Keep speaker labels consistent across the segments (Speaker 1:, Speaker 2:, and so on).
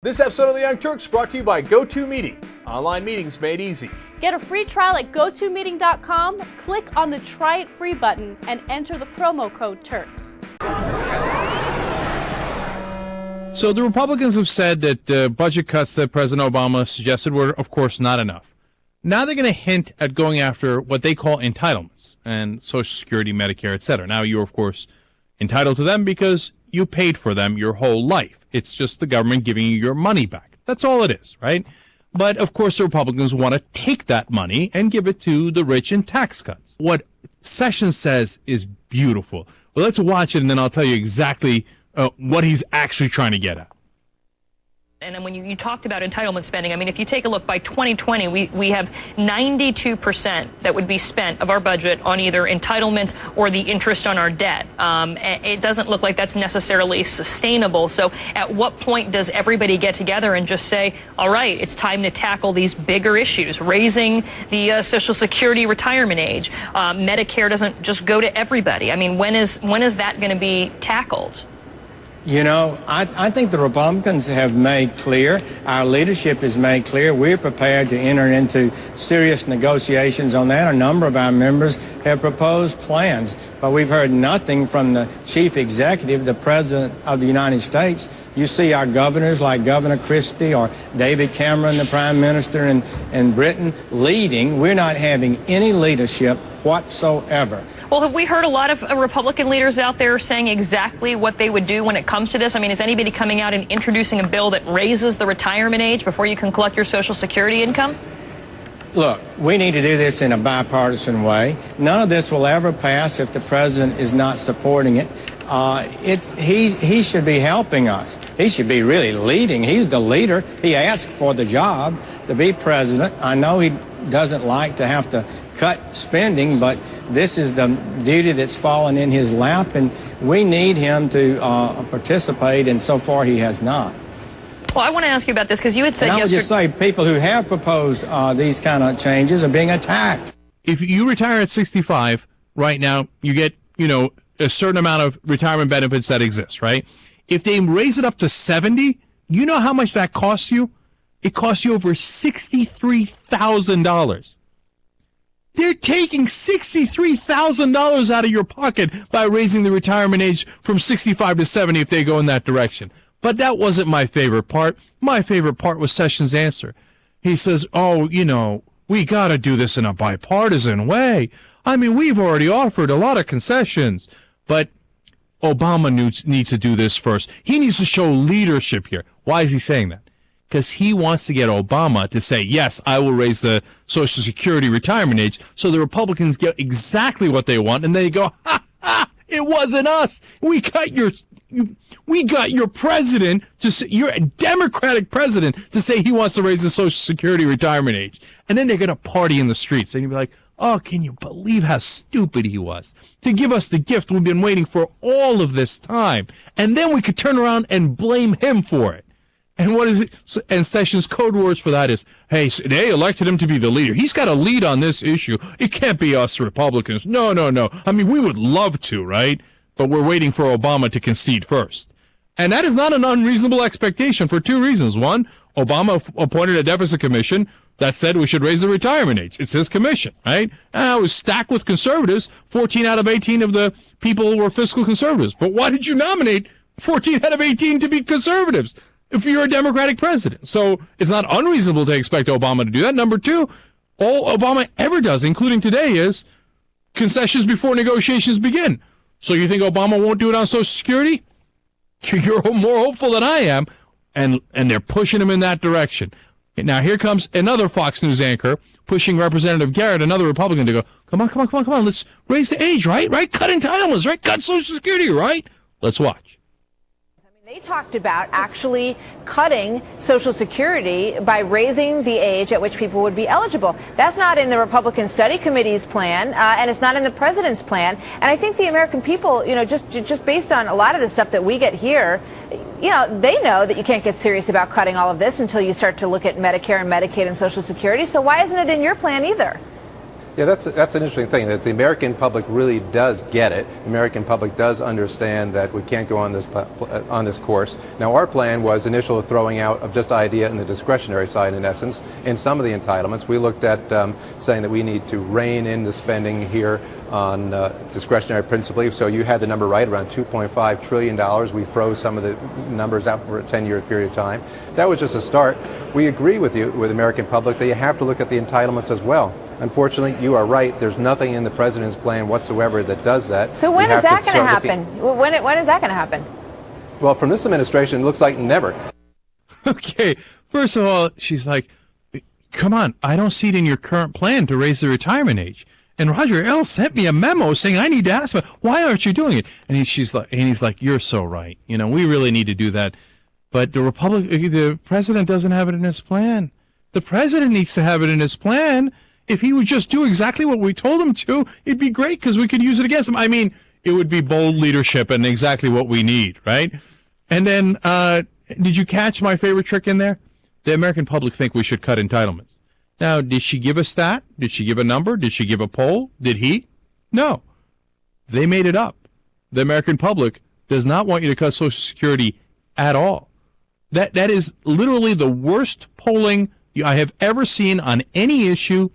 Speaker 1: This episode of the Young Turks brought to you by GoToMeeting. Online meetings made easy.
Speaker 2: Get a free trial at GoToMeeting.com, click on the Try It Free button, and enter the promo code TURKS.
Speaker 3: So the Republicans have said that the budget cuts that President Obama suggested were, of course, not enough. Now they're going to hint at going after what they call entitlements and Social Security, Medicare, etc. Now you're, of course, entitled to them because you paid for them your whole life. It's just the government giving you your money back. That's all it is, right? But, of course, the Republicans want to take that money and give it to the rich in tax cuts. What Sessions says is beautiful. Well, let's watch it, and then I'll tell you exactly what he's actually trying to get at.
Speaker 4: And then when you talked about entitlement spending, I mean, if you take a look, by 2020, we have 92% that would be spent of our budget on either entitlements or the interest on our debt. It doesn't look like that's necessarily sustainable. So at what point does everybody get together and just say, all right, it's time to tackle these bigger issues, raising the Social Security retirement age? Medicare doesn't just go to everybody. I mean, when is that going to be tackled?
Speaker 5: You know, I think the Republicans have made clear, our leadership has made clear, we're prepared to enter into serious negotiations on that. A number of our members have proposed plans, but we've heard nothing from the chief executive, the President of the United States. You see our governors like Governor Christie or David Cameron, the Prime Minister in Britain, leading. We're not having any leadership whatsoever.
Speaker 4: Well, have we heard a lot of Republican leaders out there saying exactly what they would do when it comes to this? I mean, is anybody coming out and introducing a bill that raises the retirement age before you can collect your Social Security income?
Speaker 5: Look, we need to do this in a bipartisan way. None of this will ever pass if the president is not supporting it. He should be helping us. He should be really leading. He's the leader. He asked for the job to be president. I know he doesn't like to have to cut spending, but this is the duty that's fallen in his lap, and we need him to participate, and so far he has not.
Speaker 4: Well, I want to ask you about this because you had said
Speaker 5: yesterday. I would just say people who have proposed these kind of changes are being attacked.
Speaker 3: If you retire at 65 right now, you get, a certain amount of retirement benefits that exist, right? If they raise it up to 70, you know how much that costs you? It costs you over $63,000. They're taking $63,000 out of your pocket by raising the retirement age from 65 to 70 if they go in that direction. But that wasn't my favorite part. My favorite part was Sessions' answer. He says, we got to do this in a bipartisan way. I mean, we've already offered a lot of concessions, but Obama needs to do this first. He needs to show leadership here. Why is he saying that? Because he wants to get Obama to say, yes, I will raise the Social Security retirement age, so the Republicans get exactly what they want, and they go, ha, ha, it wasn't us. We got your president, your Democratic president, to say he wants to raise the Social Security retirement age. And then they're going to party in the streets, and you'll be like, oh, can you believe how stupid he was to give us the gift we've been waiting for all of this time? And then we could turn around and blame him for it. And what is it? And Sessions' code words for that is, hey, they elected him to be the leader. He's got to lead on this issue. It can't be us Republicans. No. I mean, we would love to, right? But we're waiting for Obama to concede first. And that is not an unreasonable expectation for two reasons. One, Obama appointed a deficit commission that said we should raise the retirement age. It's his commission, right? And it was stacked with conservatives. 14 out of 18 of the people were fiscal conservatives. But why did you nominate 14 out of 18 to be conservatives if you're a Democratic president? So it's not unreasonable to expect Obama to do that. Number two, all Obama ever does, including today, is concessions before negotiations begin. So you think Obama won't do it on Social Security? You're more hopeful than I am, and they're pushing him in that direction. Now here comes another Fox News anchor pushing Representative Garrett, another Republican, to go, come on, let's raise the age, right? Cut entitlements, right? Cut Social Security, right? Let's watch.
Speaker 6: They talked about actually cutting Social Security by raising the age at which people would be eligible. That's not in the Republican Study Committee's plan, and it's not in the president's plan. And I think the American people, just based on a lot of the stuff that we get here, they know that you can't get serious about cutting all of this until you start to look at Medicare and Medicaid and Social Security. So why isn't it in your plan either?
Speaker 7: Yeah, that's an interesting thing, that the American public really does get it. The American public does understand that we can't go on this course. Now, our plan was initial throwing out of just idea in the discretionary side, in essence, in some of the entitlements. We looked at saying that we need to rein in the spending here on discretionary principally. So you had the number right, around $2.5 trillion. We froze some of the numbers out for a 10-year period of time. That was just a start. We agree with you, with the American public, that you have to look at the entitlements as well. Unfortunately, you are right. There's nothing in the president's plan whatsoever that does that.
Speaker 6: So when is that going to happen? When is that going to happen?
Speaker 7: Well, from this administration, it looks like never.
Speaker 3: Okay, first of all, she's like, come on, I don't see it in your current plan to raise the retirement age. And Roger L. sent me a memo saying I need to ask him, why aren't you doing it? And he's like, you're so right. You know, we really need to do that. But the president doesn't have it in his plan. The president needs to have it in his plan. If he would just do exactly what we told him to, it'd be great because we could use it against him. I mean, it would be bold leadership and exactly what we need, right? And then, did you catch my favorite trick in there? The American public think we should cut entitlements. Now, did she give a stat? Did she give a number? Did she give a poll? Did he? No. They made it up. The American public does not want you to cut Social Security at all. That is literally the worst polling I have ever seen on any issue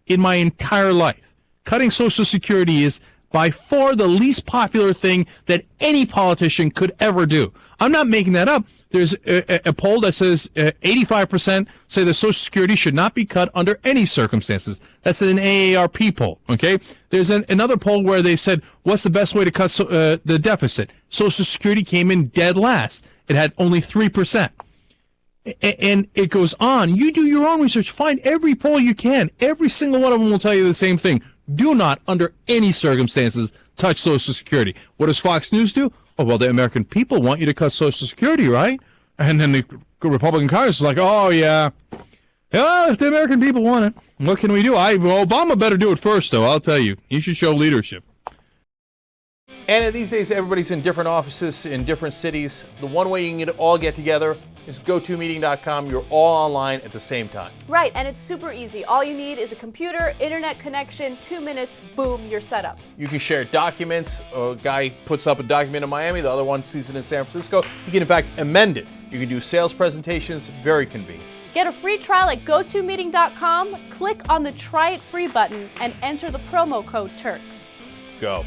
Speaker 3: in my entire life. Cutting Social Security is by far the least popular thing that any politician could ever do. I'm not making that up. There's a poll that says 85% say that Social Security should not be cut under any circumstances. That's an AARP poll, okay? There's another poll where they said, what's the best way to cut the deficit? Social Security came in dead last. It had only 3%. And it goes on. You do your own research. Find every poll you can. Every single one of them will tell you the same thing. Do not, under any circumstances, touch Social Security. What does Fox News do? Oh, well, the American people want you to cut Social Security, right? And then the Republican Congress is like, oh, yeah. Well, if the American people want it, what can we do? Obama better do it first, though, I'll tell you. He should show leadership.
Speaker 1: And these days, everybody's in different offices in different cities. The one way you can all get together is GoToMeeting.com. You're all online at the same time.
Speaker 2: Right, and it's super easy. All you need is a computer, internet connection, 2 minutes, boom, you're set up.
Speaker 1: You can share documents. A guy puts up a document in Miami, the other one sees it in San Francisco. You can, in fact, amend it. You can do sales presentations, very convenient.
Speaker 2: Get a free trial at GoToMeeting.com, click on the Try It Free button, and enter the promo code Turks.
Speaker 1: Go.